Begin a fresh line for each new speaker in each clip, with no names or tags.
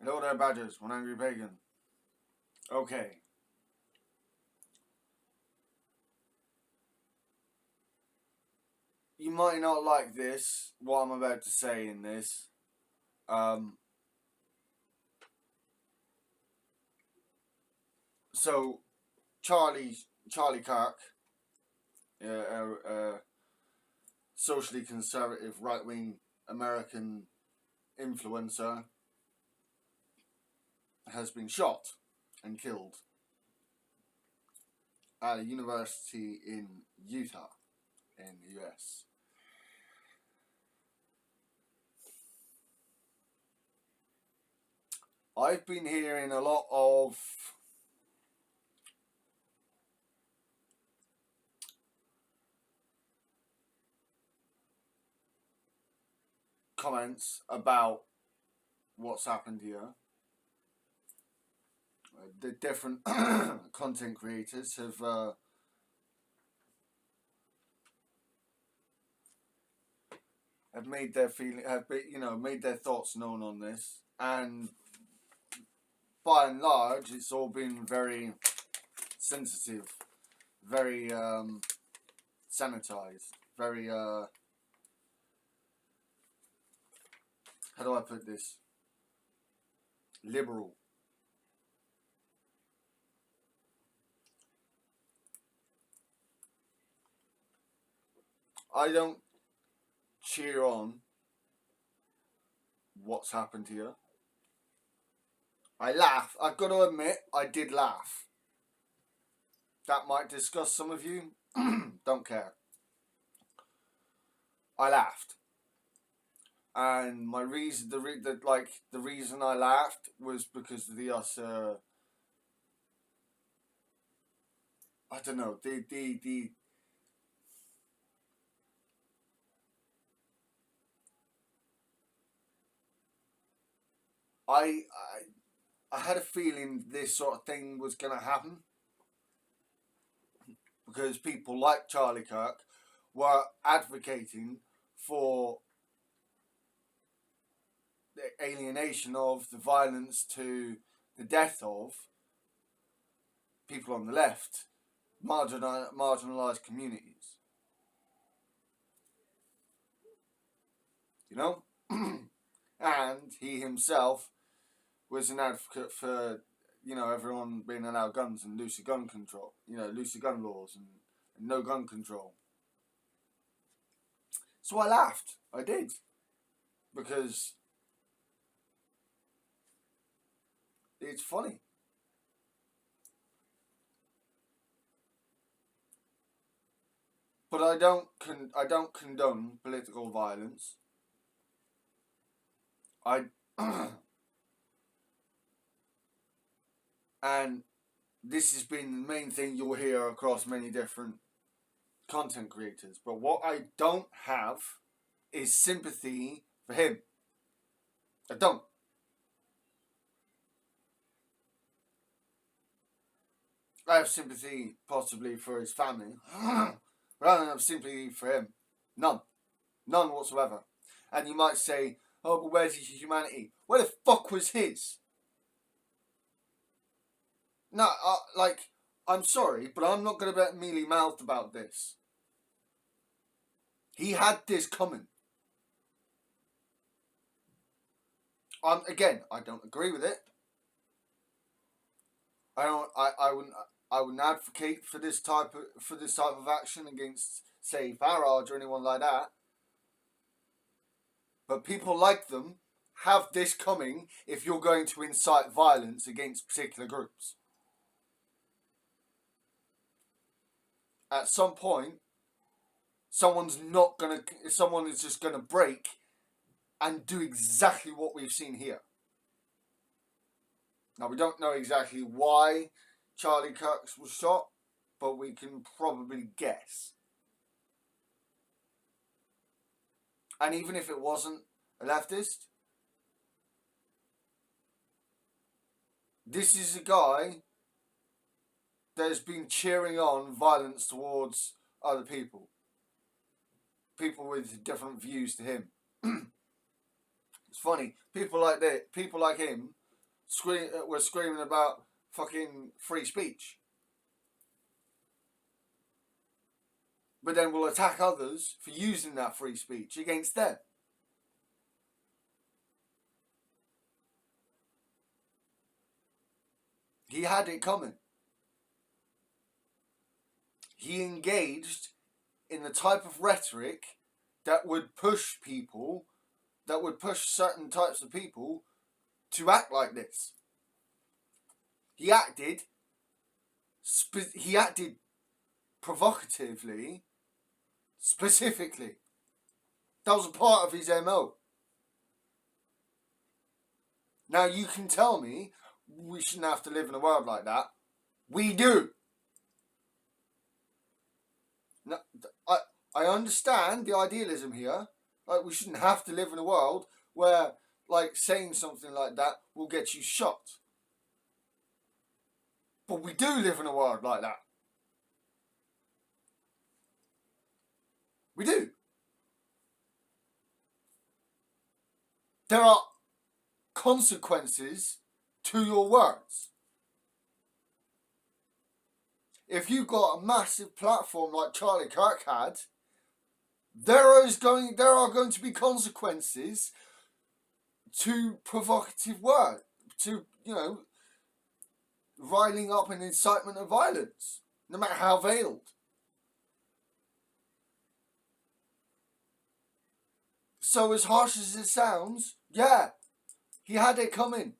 Hello there, Badgers. One angry pagan. Okay. You might not like this, what I'm about to say in this. Um, so, Charlie Kirk, socially conservative, right wing American influencer, has been shot and killed at a university in Utah, in the US. I've been hearing a lot of comments about what's happened here. The different content creators have made their made their thoughts known on this, and by and large, it's all been very sensitive, very sanitized, very how do I put this? Liberal. I don't cheer on what's happened here. I laugh. I've got to admit, I did laugh. That might disgust some of you. Don't care. I laughed, and my reason, the reason I laughed was because of the I don't know, the I I had a feeling this sort of thing was going to happen because people like Charlie Kirk were advocating for the alienation of, the violence to, the death of people on the left, marginalised communities. You know? And he himself was an advocate for, everyone being allowed guns and looser gun control, looser gun laws and no gun control. So I laughed. I did. Because it's funny. But I don't condone political violence. I and this has been the main thing you'll hear across many different content creators. But what I don't have is sympathy for him. I don't. I have sympathy possibly for his family, but I don't have sympathy for him. None. None whatsoever. And you might say, oh, but where's his humanity? Where the fuck was his? No, I'm sorry, but I'm not going to be mealy-mouthed about this. He had this coming. Again, I don't agree with it. I wouldn't advocate for this type of action against, say, Farage or anyone like that. But people like them have this coming if you're going to incite violence against particular groups. At some point, someone is just gonna break and do exactly what we've seen here. Now, we don't know exactly why Charlie Kirk was shot, but we can probably guess. And even if it wasn't a leftist, this is a guy that has been cheering on violence towards other people. People with different views to him. It's funny. People like him we're screaming about fucking free speech. But then we'll attack others for using that free speech against them. He had it coming. He engaged in the type of rhetoric that would push people, that would push certain types of people to act like this. He acted provocatively, specifically. That was a part of his MO. Now you can tell me we shouldn't have to live in a world like that. We do. No, I understand the idealism here. Like, we shouldn't have to live in a world where, like, saying something like that will get you shot. But we do live in a world like that. We do. There are consequences to your words. If you've got a massive platform like Charlie Kirk had, there are going to be consequences to provocative words, to, riling up an incitement of violence, no matter how veiled. So as harsh as it sounds, yeah, he had it coming.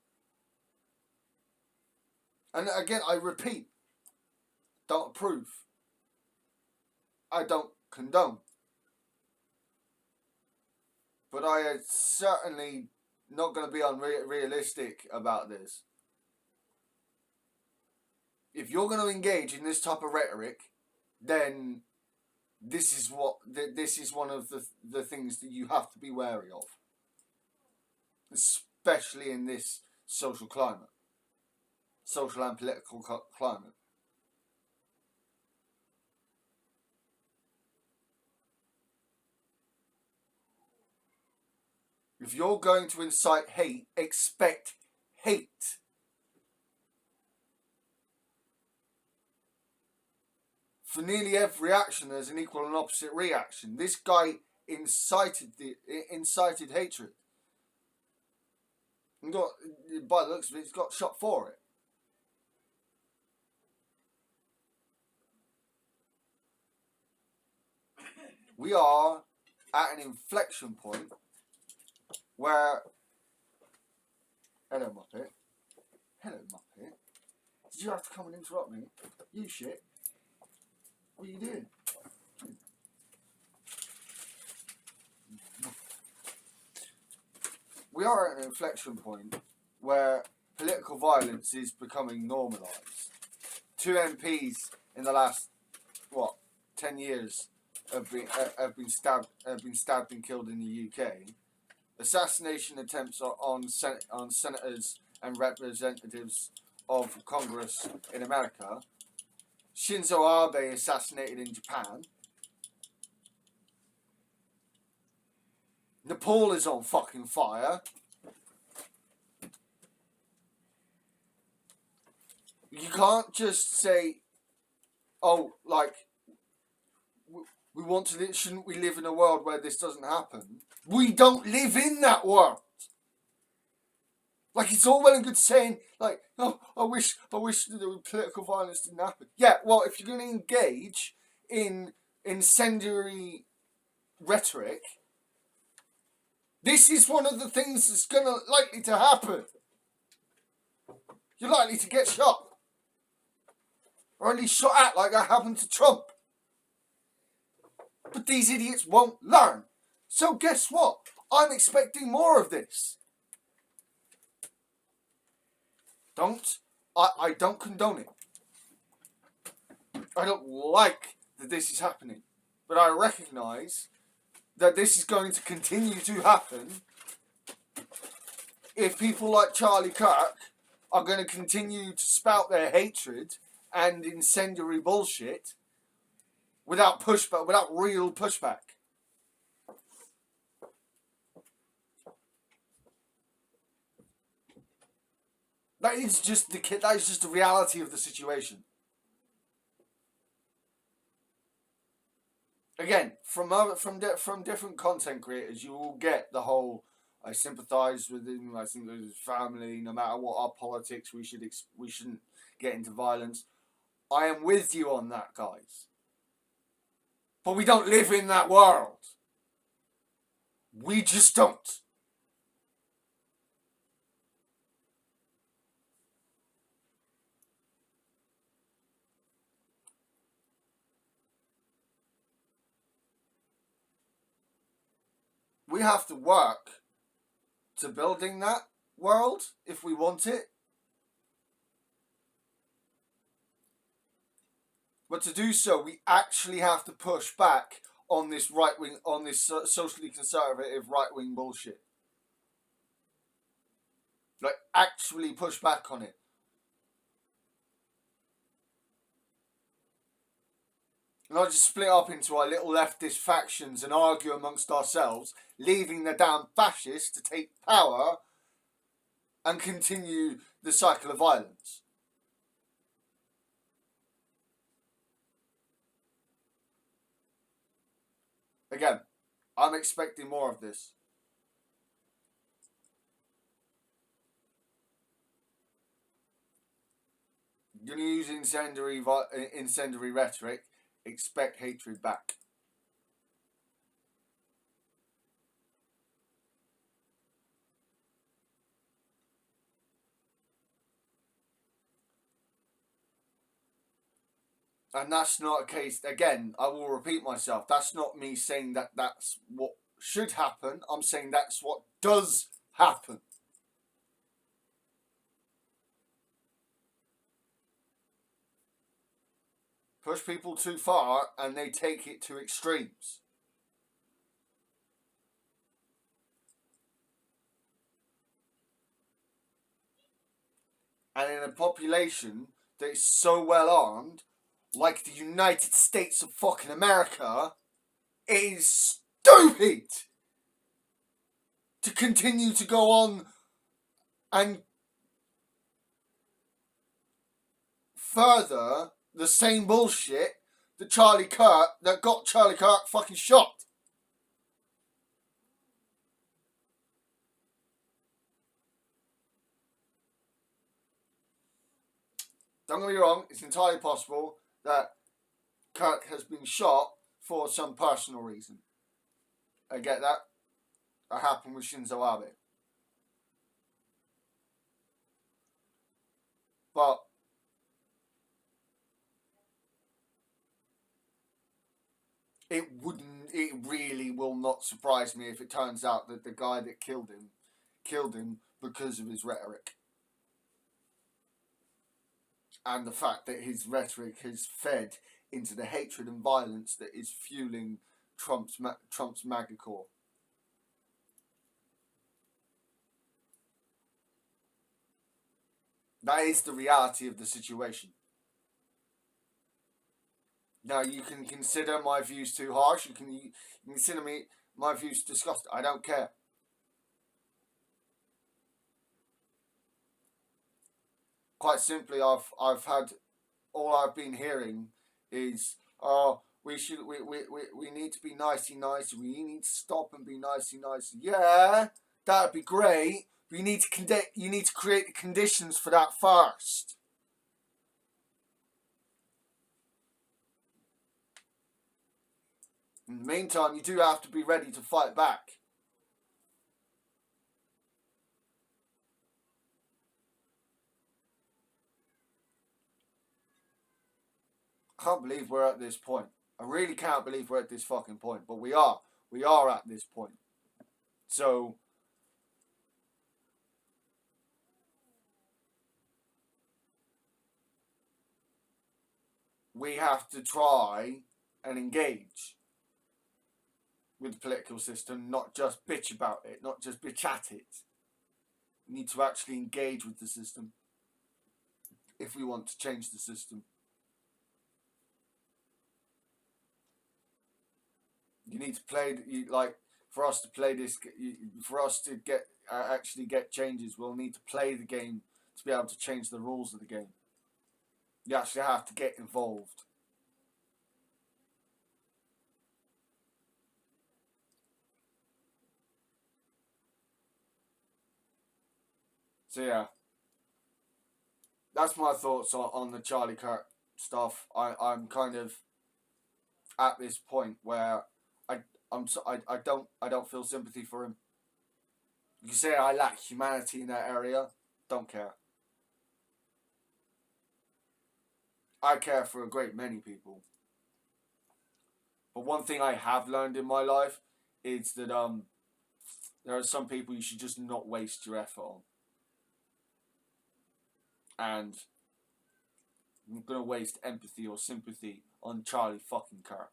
And again, I repeat, don't approve. I don't condone. But I am certainly not going to be unrealistic about this. If you're going to engage in this type of rhetoric, then this is one of the things that you have to be wary of. Especially in this social climate. Social and political climate. If you're going to incite hate, expect hate. For nearly every action, there's an equal and opposite reaction. This guy incited hatred. And by the looks of it, he's got shot for it. We are at an inflection point where... Hello, Muppet. Did you have to come and interrupt me? You shit. What are you doing? We are at an inflection point where political violence is becoming normalised. 2 MPs in the last 10 years have been stabbed and killed in the UK. Assassination attempts on senators and representatives of Congress in America. Shinzo Abe assassinated in Japan. Nepal is on fucking fire. You can't just say, oh, like, we want to, shouldn't we live in a world where this doesn't happen? We don't live in that world. Like, it's all well and good saying, like, oh, I wish the political violence didn't happen. Yeah, well, if you're going to engage in incendiary rhetoric, this is one of the things that's likely to happen. You're likely to get shot. Or at least shot at, like that happened to Trump. But these idiots won't learn. So guess what? I'm expecting more of this. I don't condone it. I don't like that this is happening. But I recognise that this is going to continue to happen if people like Charlie Kirk are going to continue to spout their hatred and incendiary bullshit without pushback, without real pushback. That is just the reality of the situation. Again, from different content creators, you will get the whole. I sympathise with him. I think there's family. No matter what our politics, we shouldn't get into violence. I am with you on that, guys. But we don't live in that world. We just don't. We have to work to building that world if we want it. But to do so, we actually have to push back on this right wing, on this socially conservative right wing bullshit. Like, actually push back on it. Not just split up into our little leftist factions and argue amongst ourselves, leaving the damn fascists to take power and continue the cycle of violence. Again, I'm expecting more of this. You're going to use incendiary rhetoric, expect hatred back. And that's not a case, again, I will repeat myself, that's not me saying that that's what should happen, I'm saying that's what does happen. Push people too far and they take it to extremes. And in a population that is so well armed, like the United States of fucking America, it is stupid to continue to go on and further the same bullshit that got Charlie Kirk fucking shot. Don't get me wrong, it's entirely possible that Kirk has been shot for some personal reason. I get that. That happened with Shinzo Abe. But it really will not surprise me if it turns out that the guy that killed him because of his rhetoric. And the fact that his rhetoric has fed into the hatred and violence that is fueling Trump's MAGA core. That is the reality of the situation. Now, you can consider my views too harsh. You can consider my views disgusting. I don't care. Quite simply, I've had all I've been hearing is, oh, we need to be nicey. We need to stop and be nicey. Yeah, that'd be great. But you need to create the conditions for that first. In the meantime, you do have to be ready to fight back. I can't believe we're at this point. I really can't believe we're at this fucking point. But we are. We are at this point. So we have to try and engage with the political system, not just bitch about it, not just bitch at it. We need to actually engage with the system if we want to change the system. You need to play, for us to play this, for us to actually get changes, we'll need to play the game to be able to change the rules of the game. You actually have to get involved. So yeah, that's my thoughts on the Charlie Kirk stuff. I'm kind of at this point where I don't feel sympathy for him. You can say I lack humanity in that area. Don't care. I care for a great many people. But one thing I have learned in my life is that there are some people you should just not waste your effort on. And I'm not gonna waste empathy or sympathy on Charlie fucking Kirk.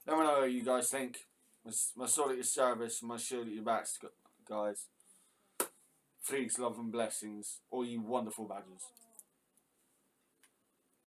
Let me know what you guys think. My sword at your service, my shield at your backs, guys. Freaks, love and blessings, all you wonderful badgers.